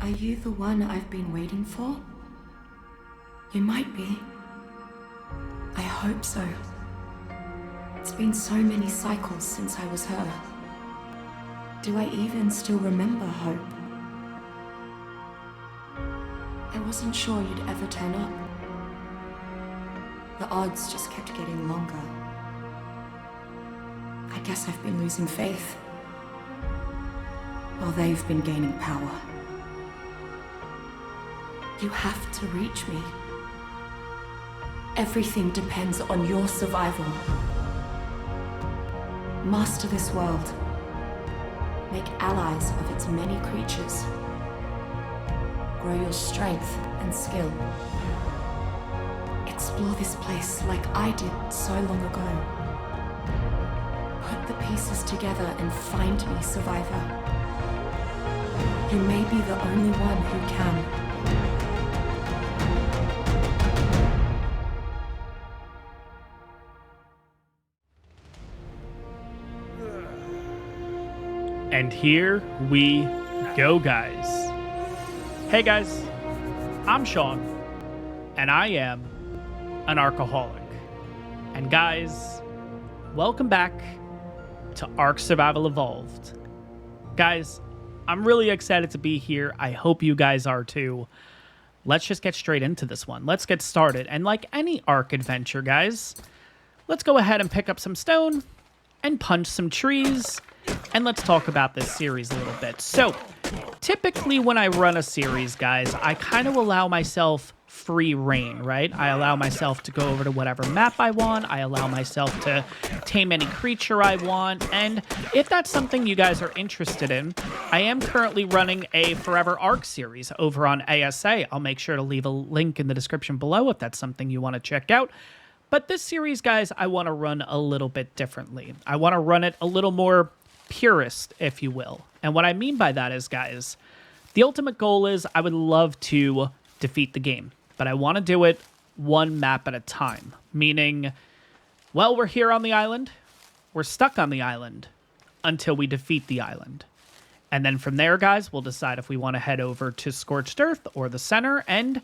Are you the one I've been waiting for? You might be. I hope so. It's been so many cycles since I was her. Do I even still remember Hope? I wasn't sure you'd ever turn up. The odds just kept getting longer. I guess I've been losing faith, while they've been gaining power. You have to reach me. Everything depends on your survival. Master this world. Make allies of its many creatures. Grow your strength and skill. Explore this place like I did so long ago. Put the pieces together and find me, survivor. You may be the only one who can. And here we go, guys. Hey guys, I'm Sean, and I am an ARKaholic. And guys, welcome back to ARK Survival Evolved. Guys, I'm really excited to be here. I hope you guys are too. Let's just get straight into this one. Let's get started. And like any ARK adventure, guys, let's go ahead and pick up some stone and punch some trees. And let's talk about this series a little bit. So, typically when I run a series, guys, I kind of allow myself free reign, right? I allow myself to go over to whatever map I want. I allow myself to tame any creature I want. And if that's something you guys are interested in, I am currently running a Forever ARK series over on ASA. I'll make sure to leave a link in the description below if that's something you want to check out. But this series, guys, I want to run a little bit differently. I want to run it a little more purist, if you will. And what I mean by that is, guys, the ultimate goal is I would love to defeat the game, but I want to do it one map at a time. Meaning, well, we're here on the island, we're stuck on the island until we defeat the island. And then from there, guys, we'll decide if we want to head over to Scorched Earth or the center, and,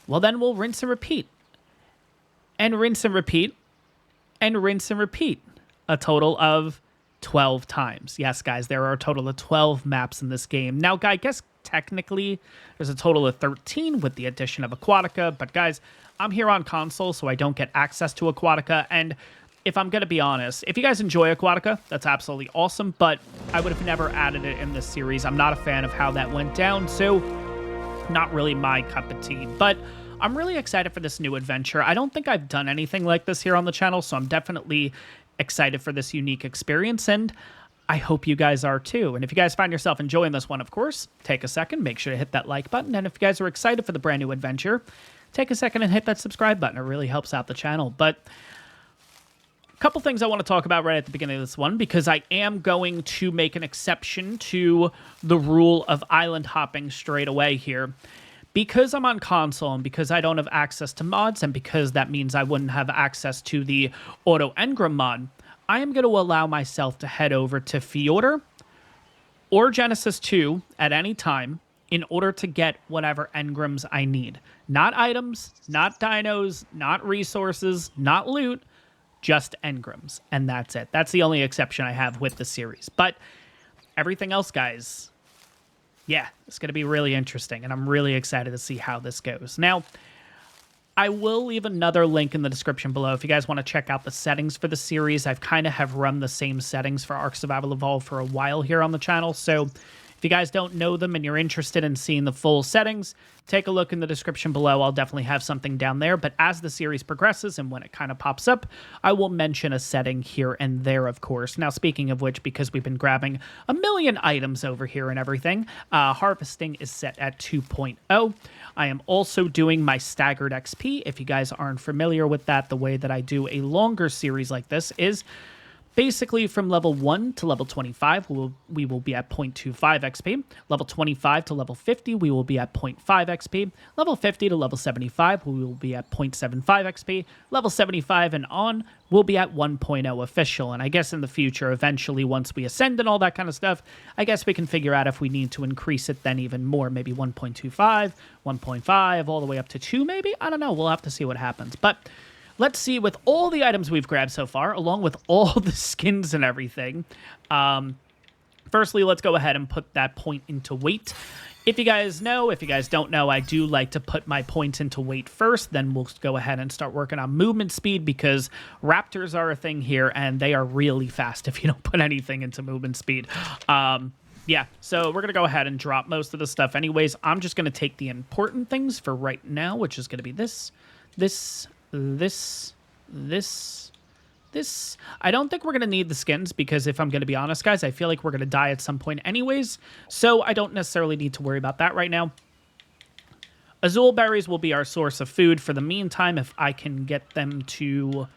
well, then we'll rinse and repeat. And rinse and repeat. And rinse and repeat. A total of 12 times. Yes, guys, there are a total of 12 maps in this game. Now, I guess technically there's a total of 13 with the addition of Aquatica, but guys, I'm here on console, so I don't get access to Aquatica, and if I'm going to be honest, if you guys enjoy Aquatica, that's absolutely awesome, but I would have never added it in this series. I'm not a fan of how that went down, so not really my cup of tea, but I'm really excited for this new adventure. I don't think I've done anything like this here on the channel, so I'm definitely excited for this unique experience, and I hope you guys are too. And if you guys find yourself enjoying this one, of course, take a second, make sure to hit that like button, and if you guys are excited for the brand new adventure, take a second and hit that subscribe button. It really helps out the channel. But a couple things I want to talk about right at the beginning of this one, because I am going to make an exception to the rule of island hopping straight away here. Because I'm on console and because I don't have access to mods and because that means I wouldn't have access to the auto engram mod, I am going to allow myself to head over to Fjordur or Genesis 2 at any time in order to get whatever engrams I need. Not items, not dinos, not resources, not loot, just engrams. And that's it. That's the only exception I have with the series. But everything else, guys, yeah, it's going to be really interesting, and I'm really excited to see how this goes. Now, I will leave another link in the description below if you guys want to check out the settings for the series. I've kind of have run the same settings for ARK Survival Evolved for a while here on the channel, so if you guys don't know them and you're interested in seeing the full settings, take a look in the description below. I'll definitely have something down there, but as the series progresses and when it kind of pops up, I will mention a setting here and there, of course. Now, speaking of which, because we've been grabbing a million items over here and everything, harvesting is set at 2.0. I am also doing my staggered XP. If you guys aren't familiar with that, the way that I do a longer series like this is Basically, from level 1 to level 25, we will be at 0.25 XP. Level 25 to level 50, we will be at 0.5 XP. Level 50 to level 75, we will be at 0.75 XP. Level 75 and on, we'll be at 1.0 official. And I guess in the future, eventually, once we ascend and all that kind of stuff, I guess we can figure out if we need to increase it then even more. Maybe 1.25, 1.5, all the way up to 2 maybe? I don't know. We'll have to see what happens. But let's see, with all the items we've grabbed so far, along with all the skins and everything, firstly, let's go ahead and put that point into weight. If you guys know, if you guys don't know, I do like to put my points into weight first, then we'll go ahead and start working on movement speed, because raptors are a thing here, and they are really fast if you don't put anything into movement speed. Yeah, so we're going to go ahead and drop most of the stuff anyways. I'm just going to take the important things for right now, which is going to be this. I don't think we're going to need the skins, because if I'm going to be honest, guys, I feel like we're going to die at some point anyways, so I don't necessarily need to worry about that right now. Azul berries will be our source of food for the meantime, if I can get them to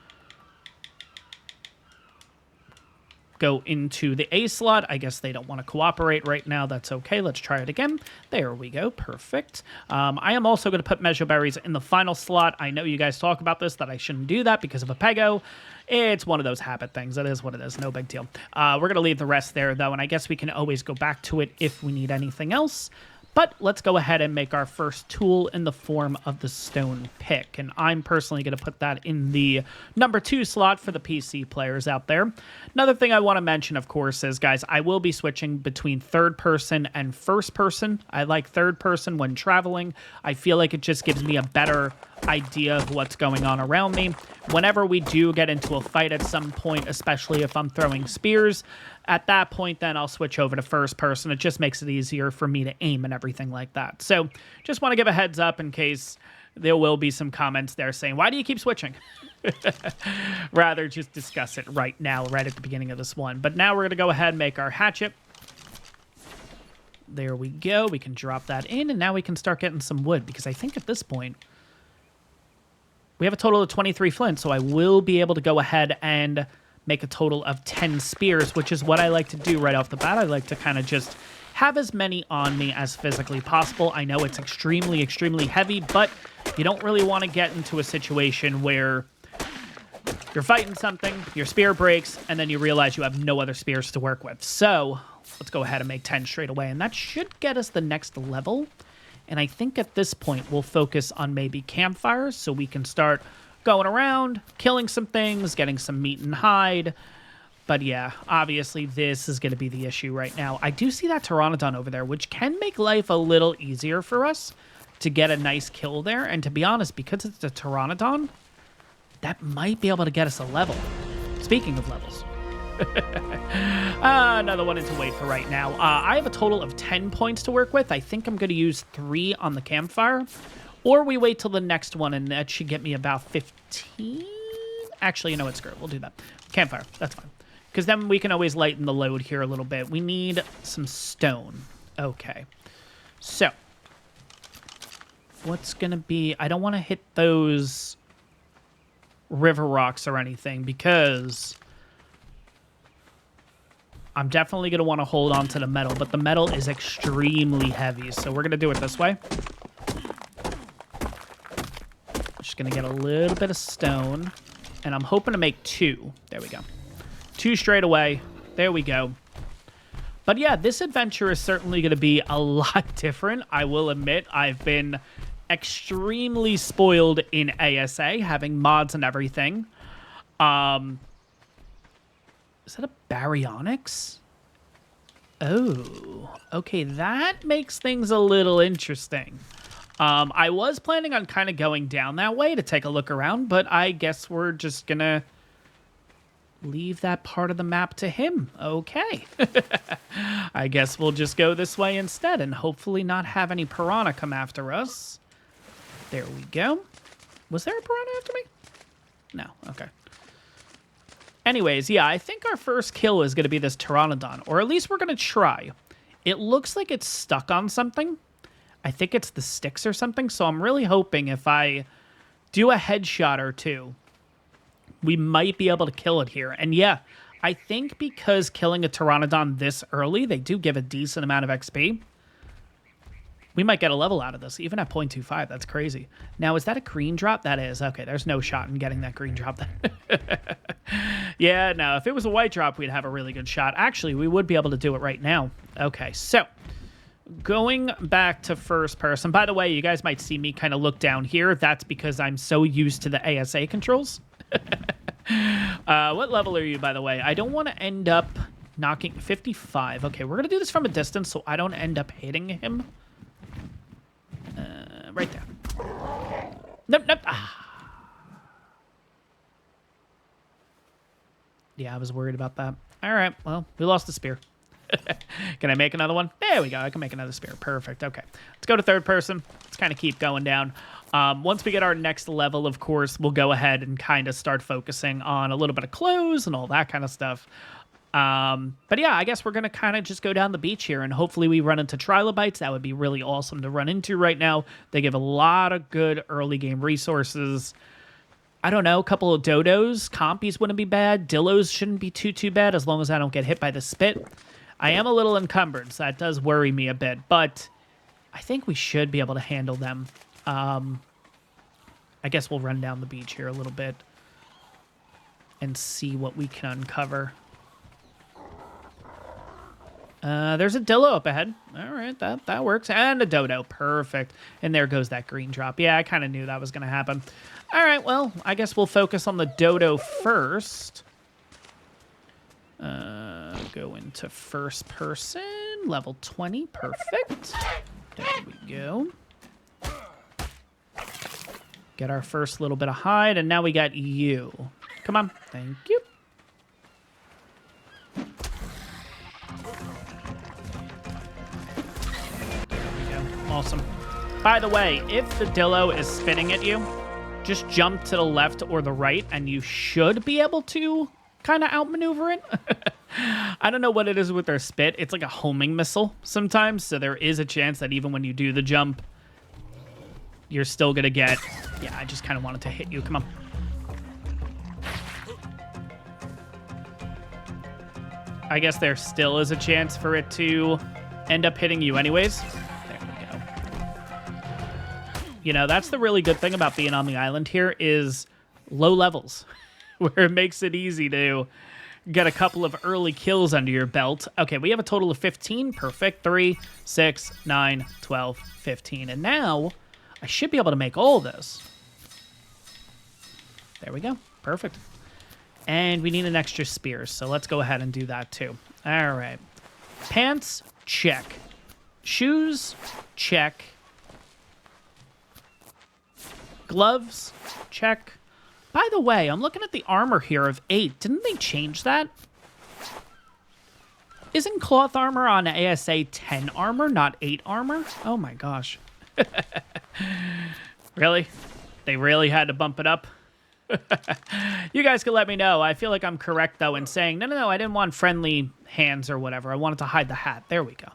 go into the A slot. I guess they don't want to cooperate right now. That's okay. Let's try it again. There we go. Perfect. I am also going to put measure berries in the final slot. I know you guys talk about this, that I shouldn't do that because of a pego. It's one of those habit things. It is what it is. No big deal. We're going to leave the rest there, though, and I guess we can always go back to it if we need anything else. But let's go ahead and make our first tool in the form of the stone pick. And I'm personally going to put that in the number 2 slot for the PC players out there. Another thing I want to mention, of course, is, guys, I will be switching between third person and first person. I like third person when traveling. I feel like it just gives me a better idea of what's going on around me. Whenever we do get into a fight at some point, especially if I'm throwing spears, at that point, then I'll switch over to first person. It just makes it easier for me to aim and everything like that. So just want to give a heads up in case there will be some comments there saying, why do you keep switching? Rather just discuss it right now, right at the beginning of this one. But now we're going to go ahead and make our hatchet. There we go. We can drop that in, and now we can start getting some wood, because I think at this point we have a total of 23 flint, so I will be able to go ahead and make a total of 10 spears, which is what I like to do right off the bat. I like to kind of just have as many on me as physically possible. I know it's extremely, extremely heavy, but you don't really want to get into a situation where you're fighting something, your spear breaks, and then you realize you have no other spears to work with. So let's go ahead and make 10 straight away, and that should get us the next level. And I think at this point, we'll focus on maybe campfires, so we can start going around, killing some things, getting some meat and hide. But yeah, obviously this is going to be the issue right now. I do see that Pteranodon over there, which can make life a little easier for us to get a nice kill there. And to be honest, because it's a Pteranodon, that might be able to get us a level. Speaking of levels. Another one into wait for right now. I have a total of 10 points to work with. I think I'm going to use 3 on the campfire. Or we wait till the next one, and that should get me about 15? Actually, you know what? Screw it. We'll do that. Campfire. That's fine. Because then we can always lighten the load here a little bit. We need some stone. Okay. So, what's going to be... I don't want to hit those river rocks or anything, because I'm definitely going to want to hold on to the metal, but the metal is extremely heavy, so we're going to do it this way. Just going to get a little bit of stone, and I'm hoping to make 2. There we go. 2 straight away. There we go. But yeah, this adventure is certainly going to be a lot different. I will admit, I've been extremely spoiled in ASA, having mods and everything. Is that a baryonyx? Oh, okay, that makes things a little interesting. I was planning on kind of going down that way to take a look around, but I guess we're just gonna leave that part of the map to him. Okay. I guess we'll just go this way instead and hopefully not have any piranha come after us. There we go. Was there a piranha after me? No. Okay. Anyways, yeah, I think our first kill is going to be this Pteranodon, or at least we're going to try. It looks like it's stuck on something. I think it's the sticks or something, so I'm really hoping if I do a headshot or two, we might be able to kill it here. And yeah, I think because killing a Pteranodon this early, they do give a decent amount of XP. We might get a level out of this, even at 0.25. That's crazy. Now, is that a green drop? That is. Okay, there's no shot in getting that green drop then. Yeah, no, if it was a white drop, we'd have a really good shot. Actually, we would be able to do it right now. Okay, so going back to first person. By the way, you guys might see me kind of look down here. That's because I'm so used to the ASA controls. What level are you, by the way? I don't want to end up knocking 55. Okay, we're going to do this from a distance so I don't end up hitting him. Right there. Nope, nope. Ah. Yeah, I was worried about that. All right, well, we lost the spear. Can I make another one? There we go. I can make another spear. Perfect. Okay, let's go to third person. Let's kind of keep going down. Once we get our next level, of course, we'll go ahead and kind of start focusing on a little bit of clothes and all that kind of stuff. But yeah, I guess we're going to kind of just go down the beach here, and hopefully we run into trilobites. That would be really awesome to run into right now. They give a lot of good early game resources. I don't know, a couple of dodos. Compies wouldn't be bad. Dillos shouldn't be too bad as long as I don't get hit by the spit. I am a little encumbered, so that does worry me a bit, but I think we should be able to handle them. I guess we'll run down the beach here a little bit and see what we can uncover. There's a dillo up ahead. All right, that works. And a dodo. Perfect. And there goes that green drop. Yeah, I kind of knew that was going to happen. All right, well, I guess we'll focus on the dodo first. Go into first person. Level 20. Perfect. There we go. Get our first little bit of hide, and now we got you. Come on. Thank you. Awesome. By the way, if the dillo is spinning at you, just jump to the left or the right, and you should be able to kind of outmaneuver it. I don't know what it is with their spit. It's like a homing missile sometimes, so there is a chance that even when you do the jump, you're still going to get... Yeah, I just kind of wanted to hit you. Come on. I guess there still is a chance for it to end up hitting you anyways. You know, that's the really good thing about being on the island here is low levels, where it makes it easy to get a couple of early kills under your belt. Okay, we have a total of 15. Perfect. 3, 6, 9, 12, 15. And now I should be able to make all this. There we go. Perfect. And we need an extra spear, so let's go ahead and do that too. All right. Pants, check. Shoes, check. Gloves, check. By the way, I'm looking at the armor here of 8. Didn't they change that? Isn't cloth armor on ASA 10 armor, not 8 armor? Oh my gosh. Really? They really had to bump it up? You guys can let me know. I feel like I'm correct, though, in saying, no, I didn't want friendly hands or whatever. I wanted to hide the hat. There we go.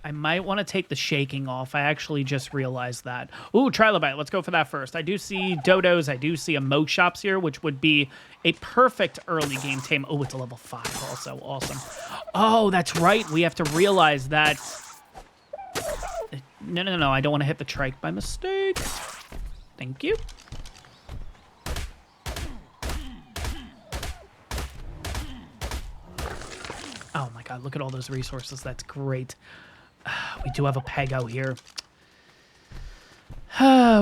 I might want to take the shaking off. I actually just realized that. Ooh, trilobite. Let's go for that first. I do see dodos. I do see a Moschops here, which would be a perfect early game tame. Oh, it's a level 5 also. Awesome. Oh, that's right. We have to realize that... No. I don't want to hit the trike by mistake. Thank you. Oh my god, look at all those resources. That's great. We do have a Pego here.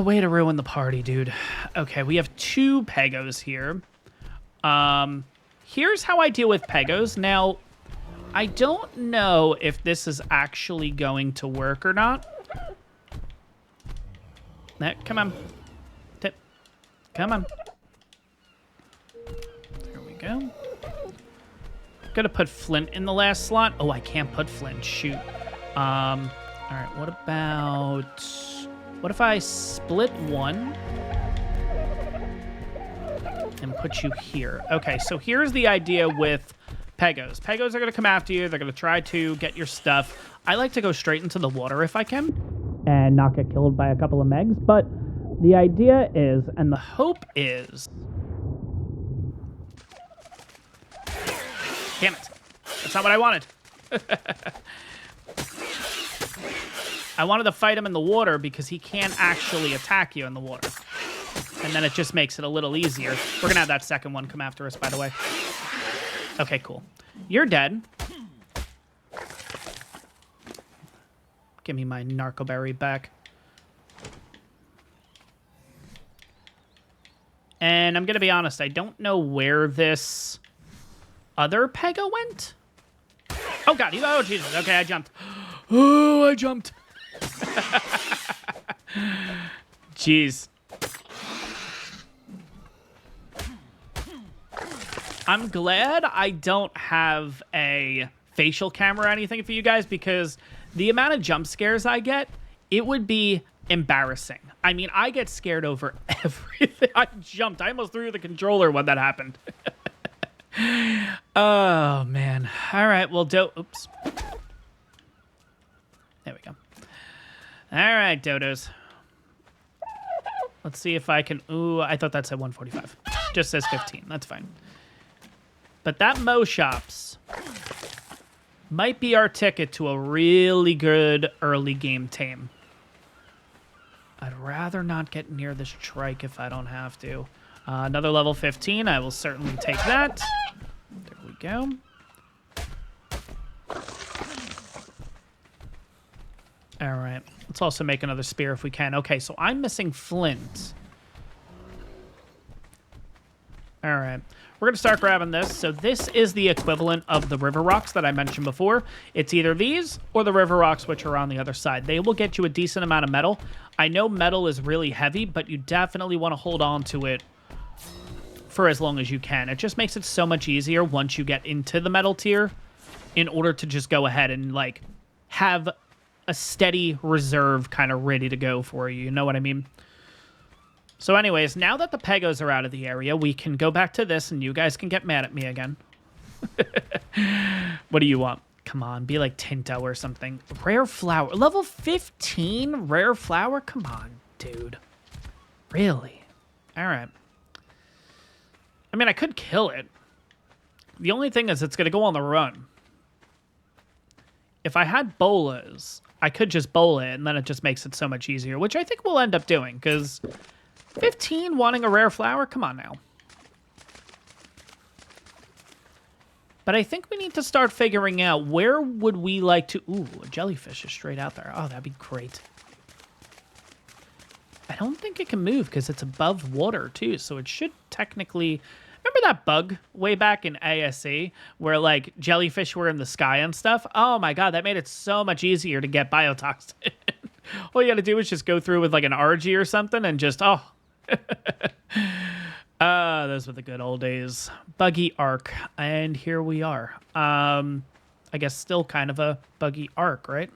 Way to ruin the party, dude. Okay, we have 2 Pegos here. Here's how I deal with Pegos. Now, I don't know if this is actually going to work or not. Come on. Tip. Come on. There we go. Gonna put flint in the last slot. Oh, I can't put flint. Shoot. All right, what if I split one and put you here? Okay, so here's the idea with Pegos. Pegos are going to come after you. They're going to try to get your stuff. I like to go straight into the water if I can and not get killed by a couple of Megs, but the idea is, and the hope is... Damn it. That's not what I wanted. I wanted to fight him in the water because he can't actually attack you in the water. And then it just makes it a little easier. We're going to have that second one come after us, by the way. Okay, cool. You're dead. Give me my narcoberry back. And I'm going to be honest, I don't know where this other Pego went. Oh, God. Oh, Jesus. Okay, I jumped. Oh, I jumped. Jeez. I'm glad I don't have a facial camera or anything for you guys, because the amount of jump scares I get, it would be embarrassing. I mean, I get scared over everything. I jumped. I almost threw the controller when that happened. Oh, man. All right, well, oops. There we go. All right, dodos. Let's see if I can... Ooh, I thought that said 145. Just says 15. That's fine. But that Mo Shops might be our ticket to a really good early game tame. I'd rather not get near this trike if I don't have to. Another level 15. I will certainly take that. There we go. All right. Let's also make another spear if we can. Okay, so I'm missing flint. All right. We're going to start grabbing this. So this is the equivalent of the river rocks that I mentioned before. It's either these or the river rocks, which are on the other side. They will get you a decent amount of metal. I know metal is really heavy, but you definitely want to hold on to it for as long as you can. It just makes it so much easier once you get into the metal tier in order to just go ahead and, like, have a steady reserve kind of ready to go for you. You know what I mean? So anyways, now that the Pegos are out of the area, we can go back to this and you guys can get mad at me again. What do you want? Come on, be like Tinto or something. Rare flower. Level 15 rare flower? Come on, dude. Really? All right. I mean, I could kill it. The only thing is it's going to go on the run. If I had bolas, I could just bola it, and then it just makes it so much easier, which I think we'll end up doing, because 15 wanting a rare flower? Come on now. But I think we need to start figuring out where would we like to... Ooh, a jellyfish is straight out there. Oh, that'd be great. I don't think it can move because it's above water, too, so it should technically... Remember that bug way back in ASE where, like, jellyfish were in the sky and stuff? Oh, my God, that made it so much easier to get biotoxin. All you got to do is just go through with, like, an RG or something and just, oh. Those were the good old days. Buggy ARK. And here we are. I guess still kind of a buggy ARK, right?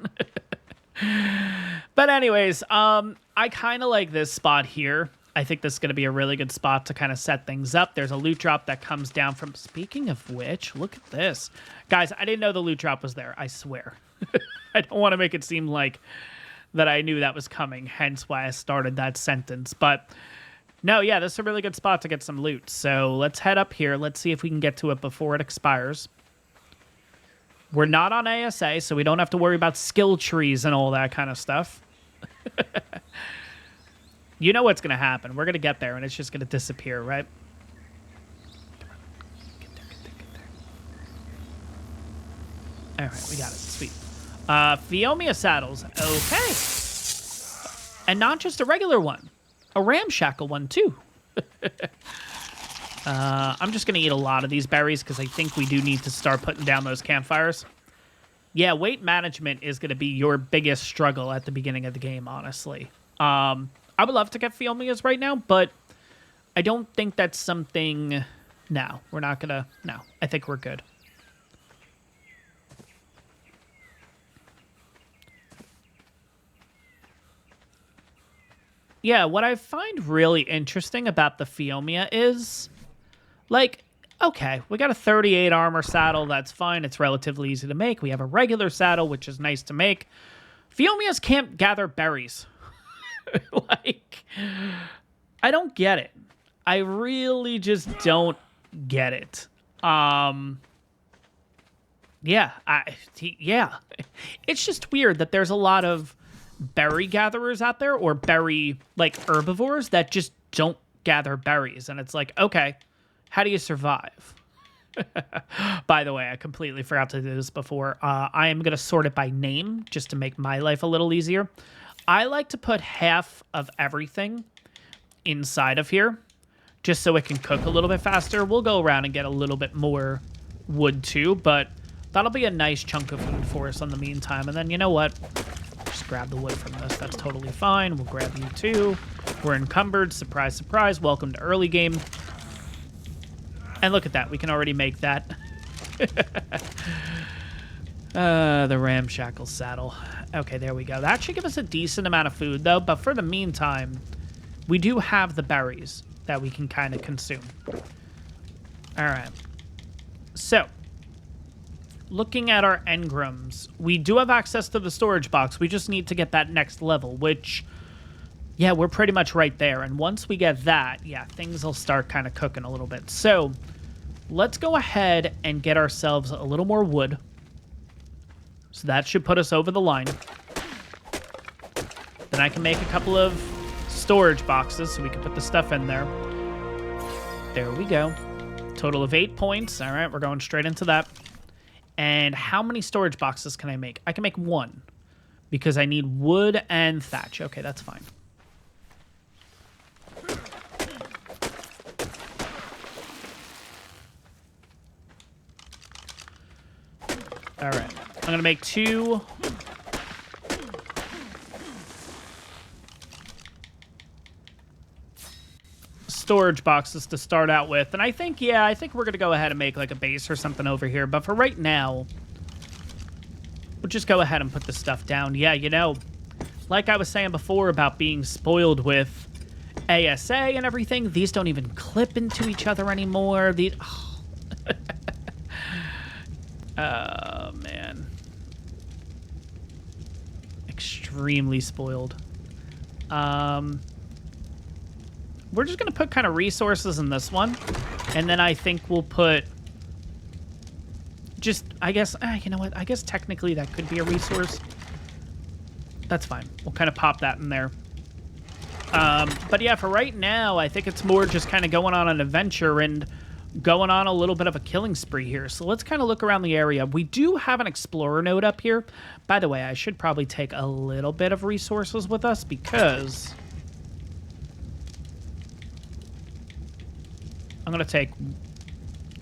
But anyways, I kind of like this spot here. I think this is going to be a really good spot to kind of set things up. There's a loot drop that comes down from... Speaking of which, look at this. Guys, I didn't know the loot drop was there. I swear. I don't want to make it seem like that I knew that was coming, hence why I started that sentence. But no, yeah, this is a really good spot to get some loot. So let's head up here. Let's see if we can get to it before it expires. We're not on ASA, so we don't have to worry about skill trees and all that kind of stuff. You know what's going to happen. We're going to get there, and it's just going to disappear, right? Get there. All right, we got it. Sweet. Phiomia saddles. Okay. And not just a regular one. A ramshackle one, too. I'm just going to eat a lot of these berries because I think we do need to start putting down those campfires. Yeah, weight management is going to be your biggest struggle at the beginning of the game, honestly. I would love to get Phiomias right now, but I don't think that's something... No, we're not going to... No, I think we're good. Yeah, what I find really interesting about the Phiomia is, like, okay, we got a 38 armor saddle. That's fine. It's relatively easy to make. We have a regular saddle, which is nice to make. Phiomias can't gather berries. Like, I don't get it. I really just don't get it. Yeah, it's just weird that there's a lot of berry gatherers out there, or berry, like, herbivores that just don't gather berries. And it's like, okay, how do you survive? By the way, I completely forgot to do this before. I am going to sort it by name just to make my life a little easier. I like to put half of everything inside of here just so it can cook a little bit faster. We'll go around and get a little bit more wood too, but that'll be a nice chunk of food for us in the meantime. And then, you know what? Just grab the wood from this. That's totally fine. We'll grab you too. We're encumbered. Surprise, surprise. Welcome to early game. And look at that. We can already make that. The ramshackle saddle. Okay, there we go. That should give us a decent amount of food, though. But for the meantime, we do have the berries that we can kind of consume. All right. So, looking at our engrams, we do have access to the storage box. We just need to get that next level, which, yeah, we're pretty much right there. And once we get that, yeah, things will start kind of cooking a little bit. So, let's go ahead and get ourselves a little more wood. So that should put us over the line. Then I can make a couple of storage boxes so we can put the stuff in there. There we go. Total of 8 points. All right, we're going straight into that. And how many storage boxes can I make? I can make 1 because I need wood and thatch. Okay, that's fine. All right, I'm going to make 2 storage boxes to start out with. And I think, yeah, I think we're going to go ahead and make like a base or something over here. But for right now, we'll just go ahead and put the stuff down. Yeah, you know, like I was saying before about being spoiled with ASA and everything, these don't even clip into each other anymore. These... Oh, man. Extremely spoiled. We're just going to put kind of resources in this one. And then I think we'll put... Just, I guess... you know what? I guess technically that could be a resource. That's fine. We'll kind of pop that in there. But yeah, for right now, I think it's more just kind of going on an adventure and going on a little bit of a killing spree here. So let's kind of look around the area. We do have an explorer node up here. By the way, I should probably take a little bit of resources with us because I'm going to take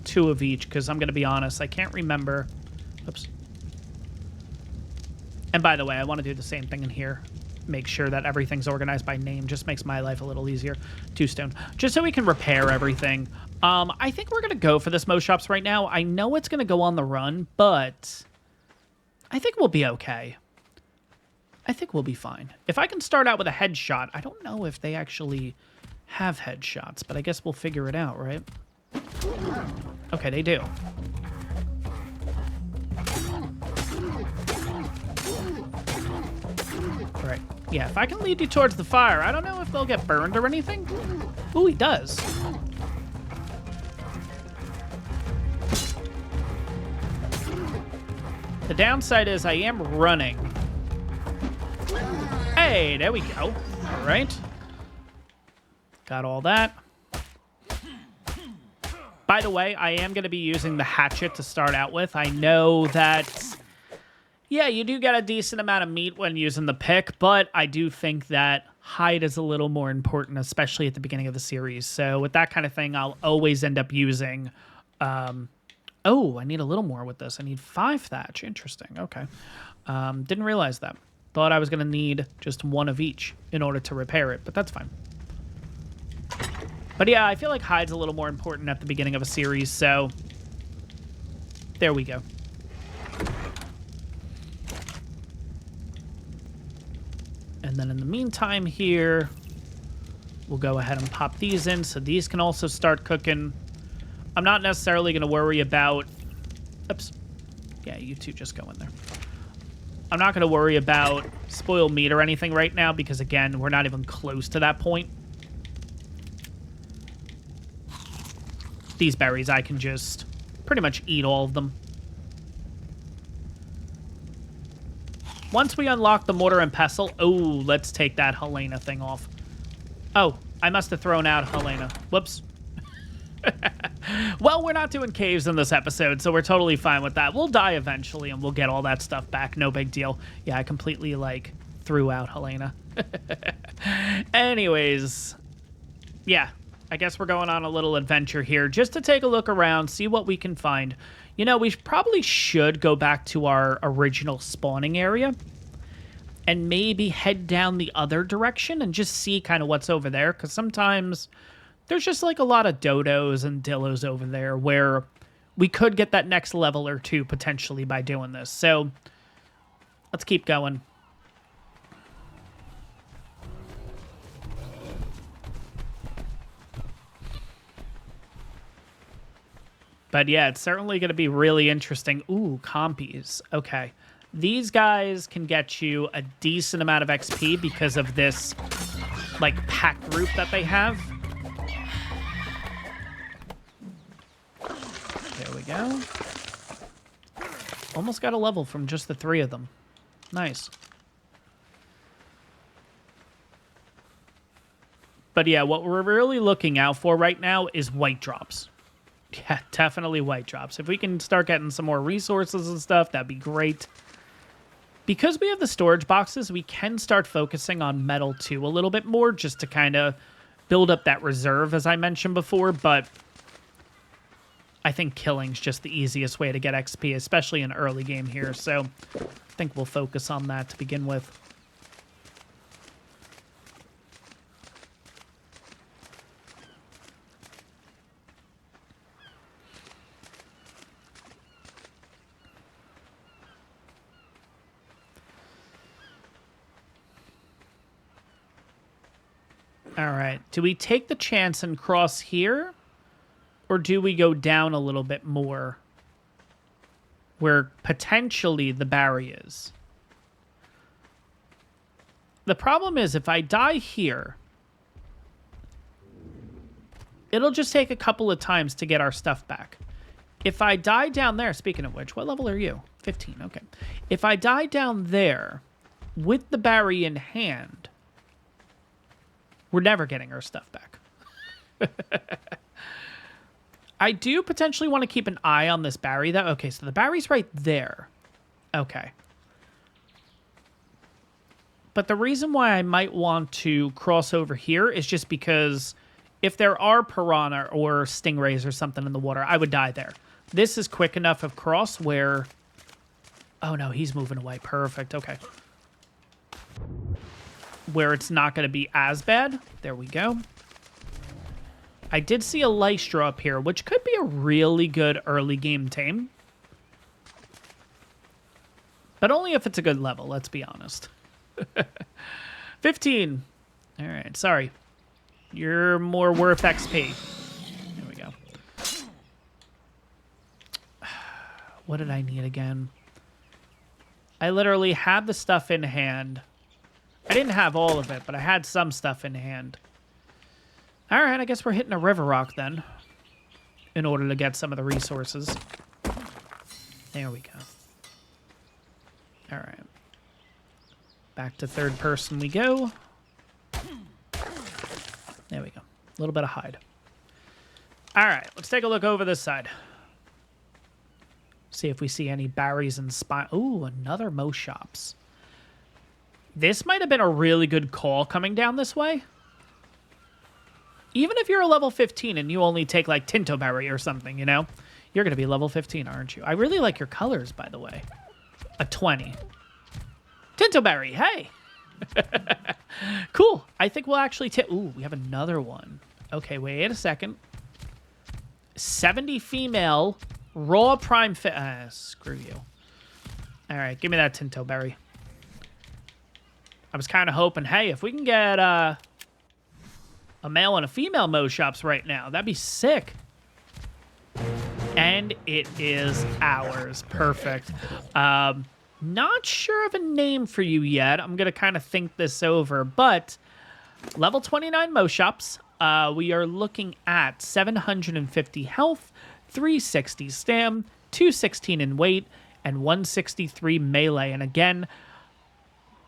2 of each because I'm going to be honest, I can't remember. Oops. And by the way, I want to do the same thing in here. Make sure that everything's organized by name. Just makes my life a little easier. 2 stone. Just so we can repair everything. I think we're going to go for this Mo Shops right now. I know it's going to go on the run, but I think we'll be okay. I think we'll be fine. If I can start out with a headshot, I don't know if they actually have headshots, but I guess we'll figure it out, right? Okay, they do. All right. Yeah, if I can lead you towards the fire, I don't know if they'll get burned or anything. Ooh, he does. The downside is I am running. Hey, there we go. All right. Got all that. By the way, I am going to be using the hatchet to start out with. I know that... Yeah, you do get a decent amount of meat when using the pick, but I do think that hide is a little more important, especially at the beginning of the series. So with that kind of thing, I'll always end up using... Oh, I need a little more with this. I need 5 thatch. Interesting. Okay. Didn't realize that. Thought I was going to need just 1 of each in order to repair it, but that's fine. But yeah, I feel like hide's a little more important at the beginning of a series, so... There we go. And then in the meantime here, we'll go ahead and pop these in so these can also start cooking. I'm not necessarily going to worry about... Oops. Yeah, you two just go in there. I'm not going to worry about spoiled meat or anything right now because, again, we're not even close to that point. These berries, I can just pretty much eat all of them. Once we unlock the mortar and pestle... Oh, let's take that Helena thing off. Oh, I must have thrown out Helena. Whoops. Well, we're not doing caves in this episode, so we're totally fine with that. We'll die eventually, and we'll get all that stuff back. No big deal. Yeah, I completely, like, threw out Helena. Anyways, yeah, I guess we're going on a little adventure here just to take a look around, see what we can find. You know, we probably should go back to our original spawning area and maybe head down the other direction and just see kind of what's over there, because sometimes there's just like a lot of dodos and dillos over there where we could get that next level or two potentially by doing this. So let's keep going. But yeah, it's certainly going to be really interesting. Ooh, compies. Okay. These guys can get you a decent amount of XP because of this, like, pack group that they have. There we go. Almost got a level from just the 3 of them. Nice. But yeah, what we're really looking out for right now is white drops. Yeah, definitely white drops. If we can start getting some more resources and stuff, that'd be great. Because we have the storage boxes, we can start focusing on metal too a little bit more, just to kind of build up that reserve, as I mentioned before. But I think killing's just the easiest way to get XP, especially in early game here. So I think we'll focus on that to begin with. All right. Do we take the chance and cross here? Or do we go down a little bit more? Where potentially the Barry is. The problem is if I die here, it'll just take a couple of times to get our stuff back. If I die down there, speaking of which, what level are you? 15, okay. If I die down there with the Barry in hand, we're never getting our stuff back. I do potentially want to keep an eye on this Barry, though. Okay, so the Barry's right there. Okay. But the reason why I might want to cross over here is just because if there are piranha or stingrays or something in the water, I would die there. This is quick enough of cross where... Oh, no, he's moving away. Perfect. Okay. Where it's not going to be as bad. There we go. I did see a Lystra up here, which could be a really good early game tame. But only if it's a good level, let's be honest. 15. All right, sorry. You're more worth XP. There we go. What did I need again? I literally had the stuff in hand. I didn't have all of it, but I had some stuff in hand. All right, I guess we're hitting a river rock then in order to get some of the resources. There we go. All right. Back to third person we go. There we go. A little bit of hide. All right, let's take a look over this side. See if we see any Barrys and spine. Ooh, another Mo Shops. This might have been a really good call coming down this way. Even if you're a level 15 and you only take like Tintoberry or something, you know, you're going to be level 15, aren't you? I really like your colors, by the way. A 20. Tintoberry, hey. Cool. I think we'll actually take... Ooh, we have another one. Okay, wait a second. 70 female, raw prime... screw you. All right, give me that Tintoberry. I was kind of hoping, hey, if we can get a male and a female Mo Shops right now, that'd be sick. And it is ours. Perfect. Not sure of a name for you yet. I'm going to kind of think this over, but level 29 Mo Shops. We are looking at 750 health, 360 stam, 216 in weight, and 163 melee. And again,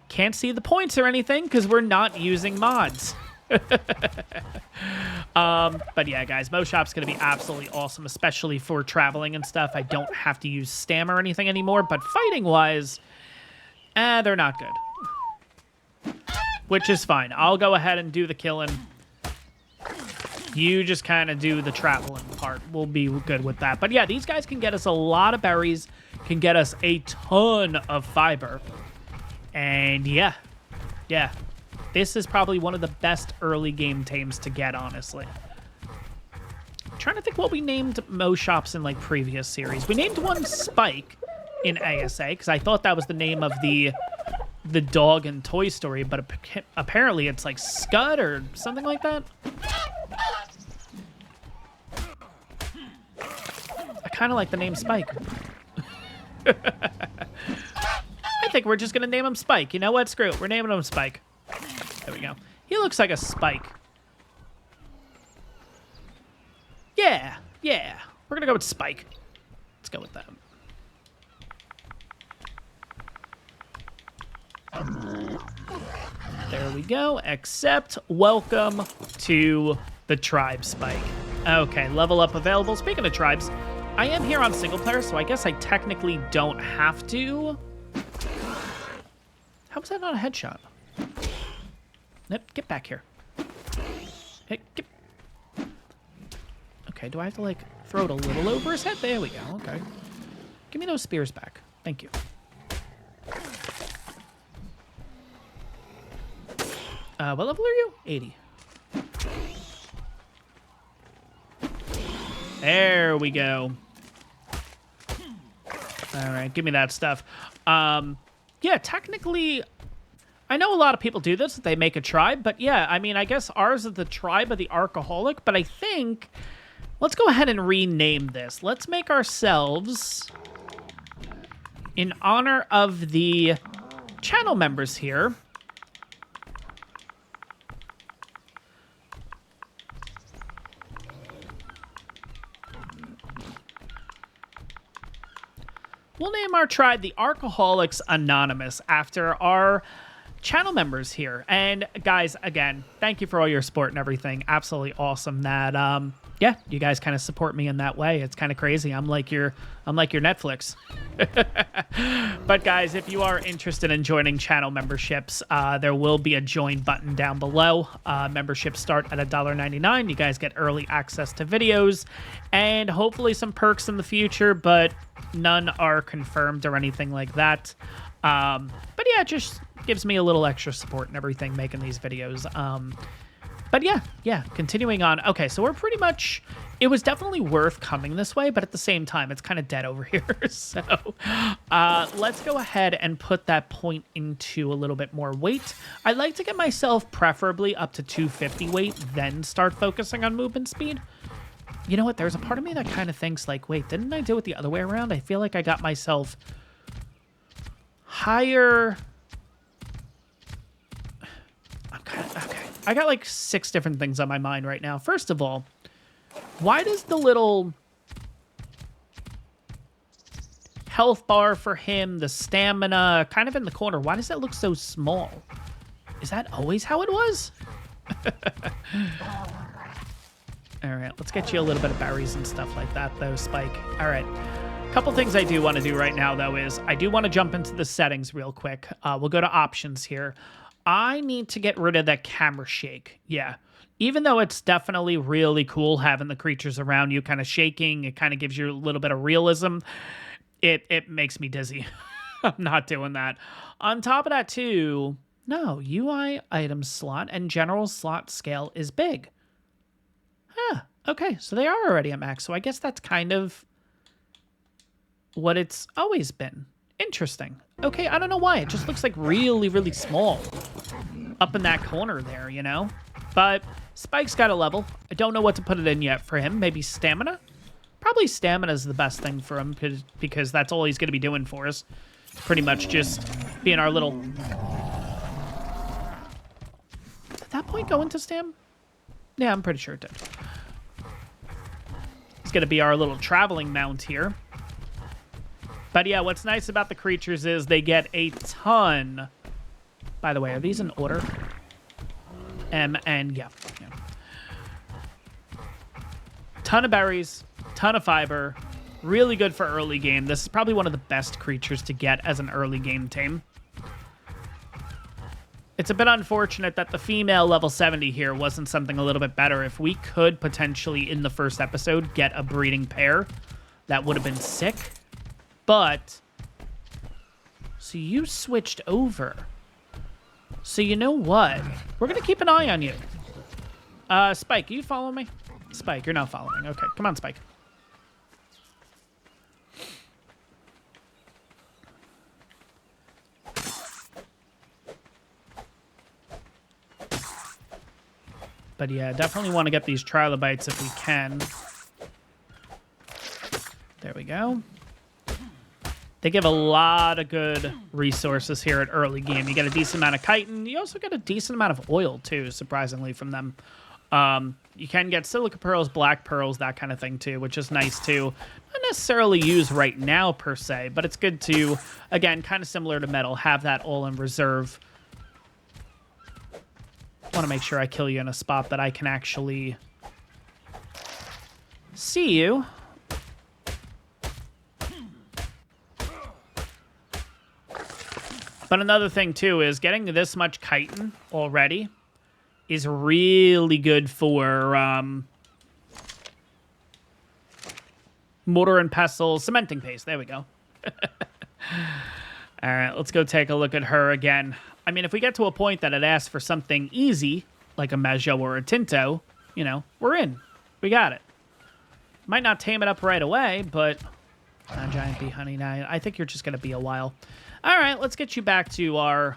can't see the points or anything because we're not using mods. But yeah, guys, Mo Shop's going to be absolutely awesome, especially for traveling and stuff. I don't have to use stam or anything anymore, but fighting-wise, they're not good. Which is fine. I'll go ahead and do the killing. You just kind of do the traveling part. We'll be good with that. But yeah, these guys can get us a lot of berries, can get us a ton of fiber. And yeah. This is probably one of the best early game tames to get, honestly. I'm trying to think what we named Mo Shops in, like, previous series. We named one Spike in ASA, because I thought that was the name of the dog in Toy Story, but apparently it's, like, Scud or something like that. I kind of like the name Spike. I think we're just going to name him Spike. You know what? Screw it. We're naming him Spike. There we go. He looks like a spike. Yeah. We're going to go with Spike. Let's go with that. There we go. Accept. Welcome to the tribe, Spike. Okay, level up available. Speaking of tribes, I am here on single player, so I guess I technically don't have to. How was that not a headshot? Nope, get back here. Hey, get... Okay, do I have to, like, throw it a little over his head? There we go, okay. Give me those spears back. Thank you. What level are you? 80. There we go. All right, give me that stuff. Yeah, technically... I know a lot of people do this, they make a tribe, but yeah, I mean, I guess ours is the tribe of the ARKaholic, but I think, let's go ahead and rename this. Let's make ourselves, in honor of the channel members here, we'll name our tribe the ARKaholics Anonymous after our channel members here. And guys, again, thank you for all your support and everything. Absolutely awesome that yeah, you guys kind of support me in that way. It's kind of crazy. I'm like your Netflix. But guys, if you are interested in joining channel memberships, there will be a join button down below. Memberships start at $1.99. You guys get early access to videos and hopefully some perks in the future, but none are confirmed or anything like that. But yeah, just gives me a little extra support and everything making these videos. But yeah, continuing on. Okay, so we're pretty much, it was definitely worth coming this way, but at the same time, it's kind of dead over here. So let's go ahead and put that point into a little bit more weight. I'd like to get myself preferably up to 250 weight, then start focusing on movement speed. You know what? There's a part of me that kind of thinks like, wait, didn't I do it the other way around? I feel like I got myself higher. Okay. I got like 6 different things on my mind right now. First of all, why does the little health bar for him, the stamina, kind of in the corner, why does that look so small? Is that always how it was? All right, let's get you a little bit of berries and stuff like that, though, Spike. All right. Couple things I do want to do right now, though, is I do want to jump into the settings real quick. We'll go to options here. I need to get rid of that camera shake. Yeah. Even though it's definitely really cool having the creatures around you kind of shaking, it kind of gives you a little bit of realism. It makes me dizzy. I'm not doing that. On top of that, too, no, UI item slot and general slot scale is big. Huh. Okay, so they are already at max. So I guess that's kind of what it's always been. Interesting. Okay, I don't know why. It just looks like really, really small up in that corner there, you know? But Spike's got a level. I don't know what to put it in yet for him. Maybe stamina? Probably stamina is the best thing for him because that's all he's going to be doing for us. pretty much just being our little... Did that point go into stam? Yeah, I'm pretty sure it did. It's going to be our little traveling mount here. But yeah, what's nice about the creatures is they get a ton... By the way, are these in order? M and yeah. Ton of berries, ton of fiber, really good for early game. This is probably one of the best creatures to get as an early game tame. It's a bit unfortunate that the female level 70 here wasn't something a little bit better. If we could potentially, in the first episode, get a breeding pair, that would have been sick. But, so you switched over. So you know what? We're going to keep an eye on you. Spike, you follow me? Spike, you're not following. Okay, come on, Spike. But yeah, definitely want to get these trilobites if we can. There we go. They give a lot of good resources here at early game. You get a decent amount of chitin. You also get a decent amount of oil, too, surprisingly, from them. You can get silica pearls, black pearls, that kind of thing, too, which is nice, too. Not necessarily use right now, per se, but it's good to, again, kind of similar to metal, have that all in reserve. Want to make sure I kill you in a spot that I can actually see you. But another thing, too, is getting this much chitin already is really good for mortar and pestle cementing paste. There we go. All right, let's go take a look at her again. I mean, if we get to a point that it asks for something easy, like a Mezzo or a Tinto, you know, we're in. We got it. Might not tame it up right away, but... giant bee honey, now I think you're just going to be a while. All right, let's get you back to our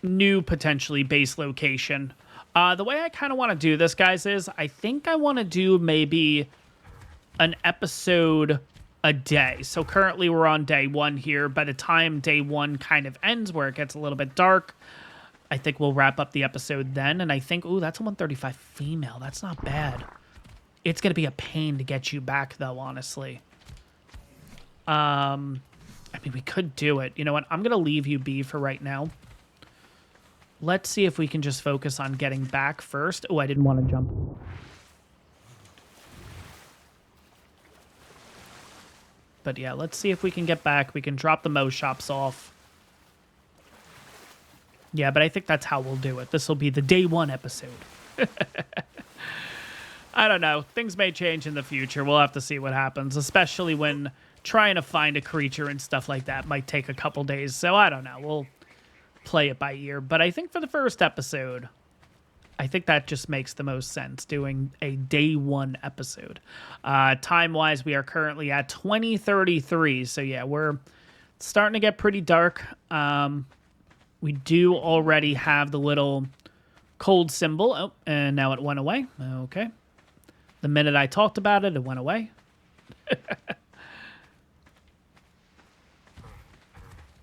new, potentially, base location. The way I kind of want to do this, guys, is I think I want to do maybe an episode a day. So currently we're on day 1 here. By the time day 1 kind of ends, where it gets a little bit dark, I think we'll wrap up the episode then. And I think, ooh, that's a 135 female. That's not bad. It's going to be a pain to get you back, though, honestly. I mean, we could do it. You know what? I'm going to leave you be for right now. Let's see if we can just focus on getting back first. Oh, I didn't want to jump. But yeah, let's see if we can get back. We can drop the Mo shops off. Yeah, but I think that's how we'll do it. This will be the day 1 episode. I don't know. Things may change in the future. We'll have to see what happens, especially when trying to find a creature and stuff like that might take a couple days. So I don't know. We'll play it by ear. But I think for the first episode, I think that just makes the most sense, doing a day 1 episode. Time-wise, we are currently at 20:33. So yeah, we're starting to get pretty dark. We do already have the little cold symbol. Oh, and now it went away. Okay. The minute I talked about it, it went away.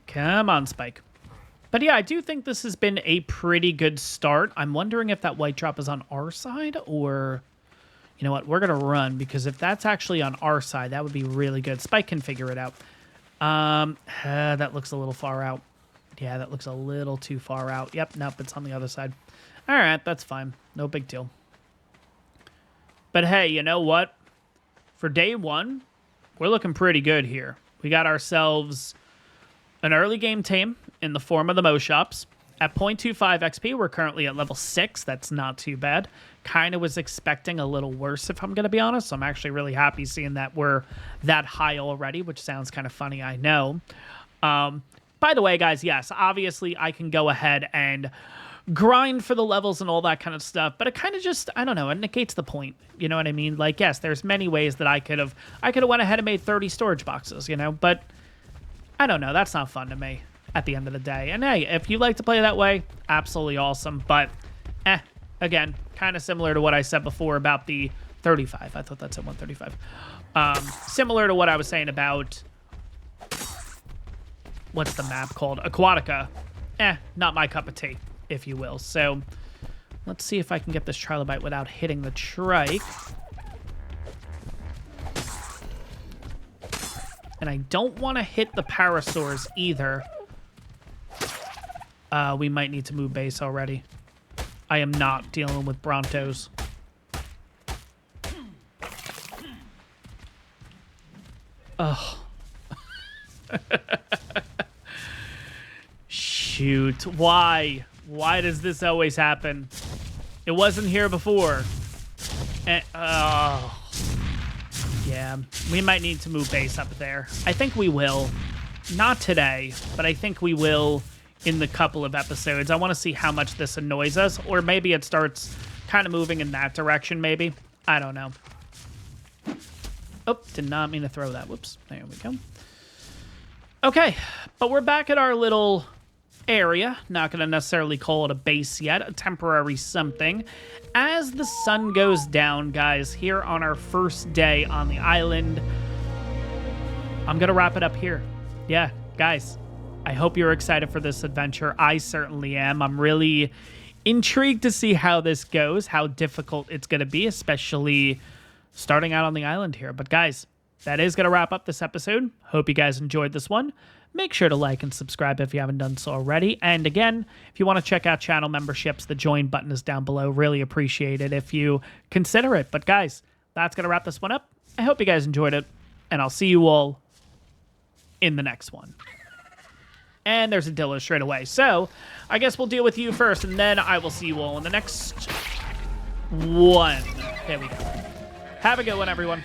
Come on, Spike. But yeah, I do think this has been a pretty good start. I'm wondering if that white drop is on our side or... You know what? We're going to run because if that's actually on our side, that would be really good. Spike can figure it out. That looks a little far out. Yeah, that looks a little too far out. Yep, nope, it's on the other side. All right, that's fine. No big deal. But hey, you know what? For day 1, we're looking pretty good here. We got ourselves an early game tame in the form of the Mo shops. At 0.25 XP, we're currently at level 6. That's not too bad. Kind of was expecting a little worse, if I'm going to be honest. So I'm actually really happy seeing that we're that high already, which sounds kind of funny, I know. By the way, guys, yes, obviously I can go ahead and grind for the levels and all that kind of stuff, but it kind of just, I don't know, it negates the point. You know what I mean? Like, yes, there's many ways that I could have went ahead and made 30 storage boxes, you know, but I don't know. That's not fun to me at the end of the day. And hey, if you like to play that way, absolutely awesome. But, again, kind of similar to what I said before about the 35. I thought that's at 135. Similar to what I was saying about what's the map called? Aquatica. Not my cup of tea, if you will. So let's see if I can get this trilobite without hitting the trike. And I don't want to hit the parasaurs either. We might need to move base already. I am not dealing with Brontos. Ugh. Shoot. Why? Why does this always happen? It wasn't here before. Oh. Yeah, we might need to move base up there. I think we will. Not today, but I think we will in the couple of episodes. I want to see how much this annoys us, or maybe it starts kind of moving in that direction, maybe. I don't know. Oh, did not mean to throw that. Whoops. There we go. Okay, but we're back at our little area. Not going to necessarily call it a base yet, a temporary something. As the sun goes down, guys, here on our first day on the island, I'm going to wrap it up here. Yeah, guys, I hope you're excited for this adventure. I certainly am. I'm really intrigued to see how this goes, how difficult it's going to be, especially starting out on the island here. But guys, that is going to wrap up this episode. Hope you guys enjoyed this one. Make sure to like and subscribe if you haven't done so already. And again, if you want to check out channel memberships, the join button is down below. Really appreciate it if you consider it. But guys, that's going to wrap this one up. I hope you guys enjoyed it, and I'll see you all in the next one. And there's a Dilla straight away. So I guess we'll deal with you first, and then I will see you all in the next one. There we go. Have a good one, everyone.